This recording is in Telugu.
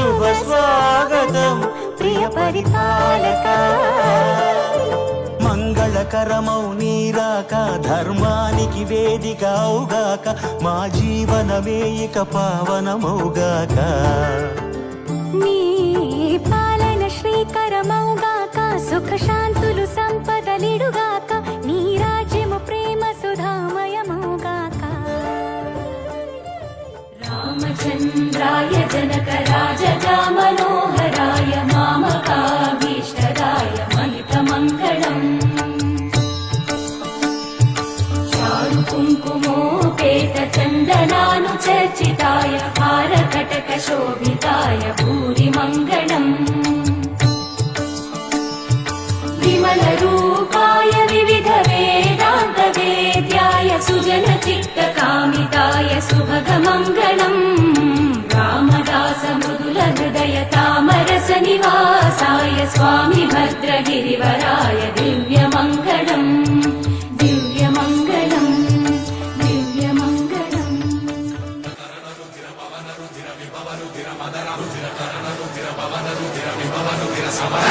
శుభ స్వాగతం ప్రియ పరిపాలక. మంగళకరమౌ నీరాక ధర్మానికి వేదిక అవుగాక మా జీవనమే ఇక పావనమౌగాక. నీ పాలన శ్రీకరమౌగాక సుఖ శాంతులు సంపదలిడుగాక నీ రాజ్యము ప్రేమ సుధామయమౌగాక. రామచంద్రాయ జనక రాజగా మనోహరాయ మామకాభీష్టదాయ మహితమంగళం. చారు కుంకుమోపేత చందనాను చర్చితాయ హారకటక శోభితాయ భూరి మంగళం. విమల రూపాయ వివిధ వేదాంత వేద్యాయ సుజన చిత్త కామితాయ సుభగ మంగళం. రామదాస మృదుల హృదయ తామరస నివాసాయ స్వామి భద్రగిరివరాయ దివ్య మంగళం. దివ్య మంగళం దివ్య మంగళం. సమర